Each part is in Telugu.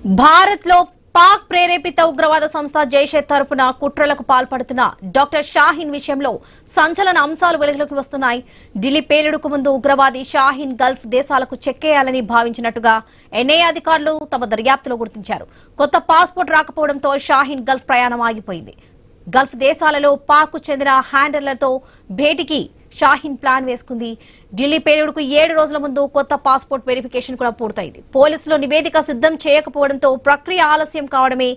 భారత్ లో పాక్ ప్రేరేపిత ఉగ్రవాద సంస్థ జైషే తరపున కుట్రలకు పాల్పడుతున్న డాక్టర్ షాహీన్ విషయంలో సంచలన అంశాలు వెలుగులోకి వస్తున్నాయి. ఢిల్లీ పేలుడుకు ముందు ఉగ్రవాది షాహీన్ గల్ఫ్ దేశాలకు చెక్కేయాలని భావించినట్టుగా ఎన్ఐఏ అధికారులు తమ దర్యాప్తులో గుర్తించారు. కొత్త పాస్పోర్ట్ రాకపోవడంతో షాహీన్ గల్ఫ్ ప్రయాణం ఆగిపోయింది. గల్ఫ్ దేశాలలో పాక్ చెందిన హ్యాండర్లతో భేటీకి షాహీన్ ప్లాన్ వేసుకుంది. ఢిల్లీ పేలుడుకు 7 రోజుల ముందు కొత్త పాస్పోర్ట్ వెరిఫికేషన్ కూడా పూర్తయింది. పోలీసులు నివేదిక సిద్ధం చేయకపోవడంతో ప్రక్రియ ఆలస్యం కావడమే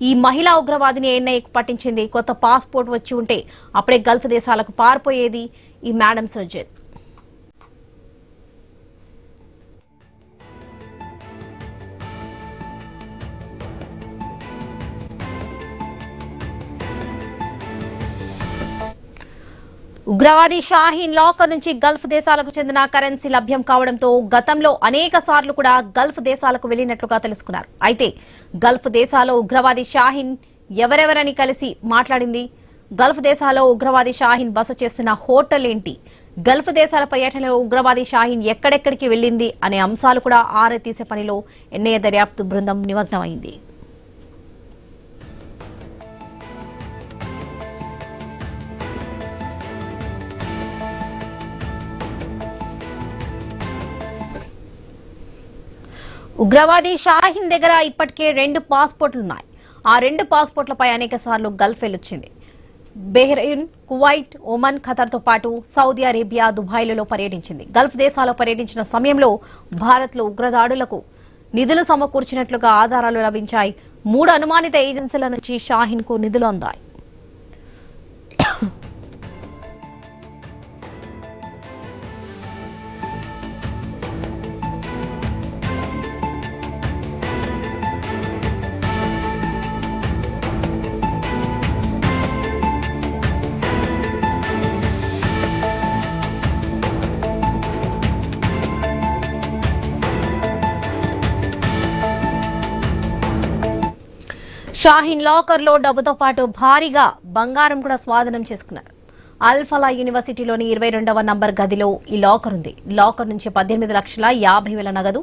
ఈ మహిళా ఉగ్రవాదిని ఎన్ఐఏకు పట్టించింది. కొత్త పాస్పోర్ట్ వచ్చి ఉంటే అప్పుడే గల్ఫ్ దేశాలకు పారిపోయేది ఈ మేడం సర్జన్. ఉగ్రవాది షాహీన్ లాకర్ నుంచి గల్ఫ్ దేశాలకు చెందిన కరెన్సీ లభ్యం కావడంతో గతంలో అనేక సార్లు కూడా గల్ఫ్ దేశాలకు వెళ్లినట్లుగా తెలుసుకున్నారు. అయితే గల్ఫ్ దేశాల్లో ఉగ్రవాది షాహీన్ ఎవరెవరని కలిసి మాట్లాడింది, గల్ఫ్ దేశాల్లో ఉగ్రవాది షాహీన్ బస చేస్తున్న హోటల్ ఏంటి, గల్ఫ్ దేశాల పర్యటనలో ఉగ్రవాది షాహీన్ ఎక్కడెక్కడికి వెళ్లింది అనే అంశాలు కూడా ఆరా తీసే పనిలో ఎన్ఐఏ దర్యాప్తు బృందం నిమగ్నమైంది. ఉగ్రవాది షాహీన్ దగ్గర ఇప్పటికే 2 పాస్పోర్ట్లున్నాయి. ఆ 2 పాస్పోర్ట్లపై అనేక సార్లు గల్ఫ్ వెళ్లొచ్చింది. బెహ్రెయిన్, కువైట్, ఒమన్, ఖతర్తో పాటు సౌదీ అరేబియా, దుబాయ్లలో పర్యటించింది. గల్ఫ్ దేశాల్లో పర్యటించిన సమయంలో భారత్లో ఉగ్రదాడులకు నిధులు సమకూర్చినట్లుగా ఆధారాలు లభించాయి. 3 అనుమానిత ఏజెన్సీల నుంచి షాహీన్ కు నిధులు అందాయి. షాహీన్ లాకర్ లో డబ్బుతో పాటు భారీగా బంగారం కూడా స్వాధీనం చేసుకున్నారు. అల్ఫలా యూనివర్సిటీలోని 22వ నంబర్ గదిలో ఈ లాకర్ ఉంది. లాకర్ నుంచి 18,50,000 నగదు,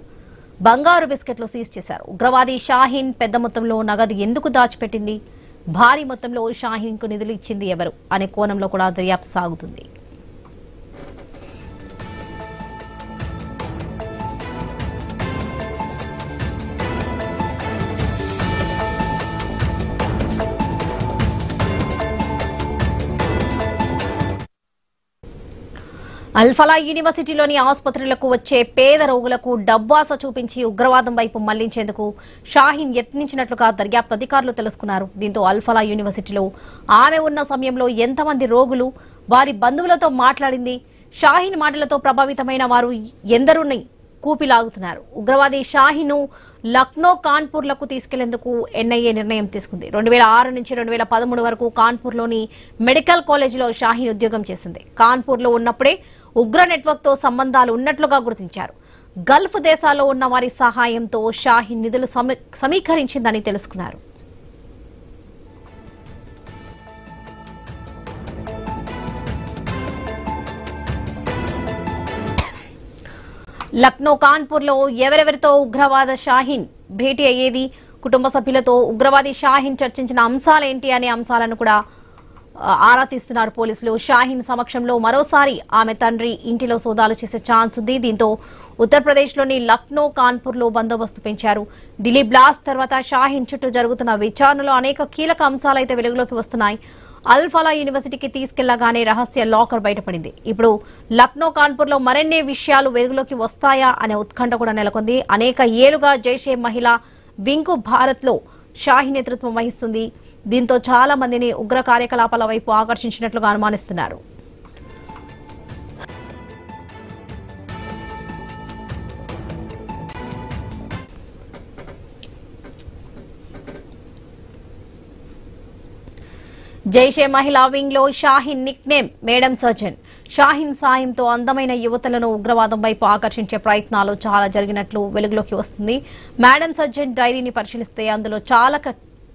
బంగారు బిస్కెట్లు సీజ్ చేశారు. ఉగ్రవాది షాహీన్ పెద్ద మొత్తంలో నగదు ఎందుకు దాచిపెట్టింది, భారీ మొత్తంలో షాహీన్ కు నిధులు ఇచ్చింది ఎవరు అనే కోణంలో కూడా దర్యాప్తు సాగుతుంది. అల్ఫలా యూనివర్సిటీలోని ఆసుపత్రులకు వచ్చే పేద రోగులకు డబ్బాస చూపించి ఉగ్రవాదం వైపు మళ్లించేందుకు షాహీన్ యత్నించినట్లుగా దర్యాప్తు అధికారులు తెలుసుకున్నారు. దీంతో అల్ఫలా యూనివర్సిటీలో ఆమె ఉన్న సమయంలో ఎంతమంది రోగులు, వారి బంధువులతో మాట్లాడింది, షాహీన్ మాటలతో ప్రభావితమైన వారు ఎందరుని కూపిలాగుతున్నారు. ఉగ్రవాది షాహీన్ లక్నో, కాన్పూర్లకు తీసుకెళ్లేందుకు ఎన్ఐఏ నిర్ణయం తీసుకుంది. 2006 నుంచి 2013 వరకు కాన్పూర్లోని మెడికల్ కాలేజీలో షాహీన్ ఉద్యోగం చేసింది. కాన్పూర్లో ఉన్నప్పుడే ఉగ్ర నెట్వర్క్ తో సంబంధాలు ఉన్నట్లుగా గుర్తించారు. గల్ఫ్ దేశాల్లో ఉన్న వారి సహాయంతో షాహీన్ నిధులు సమీకరించిందని తెలుసుకున్నారు. లక్నో, కాన్పూర్లో ఎవరెవరితో ఉగ్రవాద షాహీన్ భేటీ అయ్యేది, కుటుంబ సభ్యులతో ఉగ్రవాది షాహీన్ చర్చించిన అంశాలేంటి అనే అంశాలను కూడా ఆరా తీస్తున్నారు పోలీసులు. షాహీన్ సమక్షంలో మరోసారి ఆమె తండ్రి ఇంటిలో సోదాలు చేసే ఛాన్స్ ఉంది. దీంతో ఉత్తరప్రదేశ్లోని లక్నో, కాన్పూర్లో బందోబస్తు పెంచారు. ఢిల్లీ బ్లాస్ట్ తర్వాత షాహీన్ చుట్టూ జరుగుతున్న విచారణలో అనేక కీలక అంశాలైతే వెలుగులోకి వస్తున్నాయి. అల్ఫలా యూనివర్సిటీకి తీసుకెళ్లగానే రహస్య లాకర్ బయటపడింది. ఇప్పుడు లక్నో, కాన్పూర్లో మరిన్ని విషయాలు వెలుగులోకి వస్తాయా అనే ఉత్కంఠ కూడా నెలకొంది. అనేక ఏళ్లుగా జైషే మహిళా వింగ్ భారత్ లో షాహీన్ నేతృత్వం వహిస్తుంది. దీంతో చాలా మందిని ఉగ్ర కార్యకలాపాల వైపు ఆకర్షించినట్లుగా అనుమానిస్తున్నారు. జైషే మహిళా వింగ్ లో Shaheen Nick name madam surgeon. Shaheen సాయంతో అందమైన యువతలను ఉగ్రవాదం వైపు ఆకర్షించే ప్రయత్నాలు చాలా జరిగినట్లు వెలుగులోకి వస్తుంది. మేడం సర్జన్ డైరీని పరిశీలిస్తే అందులో చాలా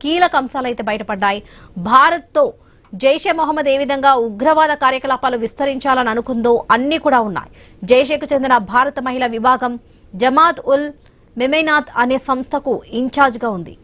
కీలక అంశాలైతే బయటపడ్డాయి. భారత్తో జైషే మొహమ్మద్ ఏ విధంగా ఉగ్రవాద కార్యకలాపాలు విస్తరించాలని అనుకుందో అన్ని కూడా ఉన్నాయి. జైషేకు చెందిన భారత మహిళా విభాగం జమాత్ ఉల్ మెమైనాథ్ అనే సంస్థకు ఇన్ఛార్జ్ గా ఉంది.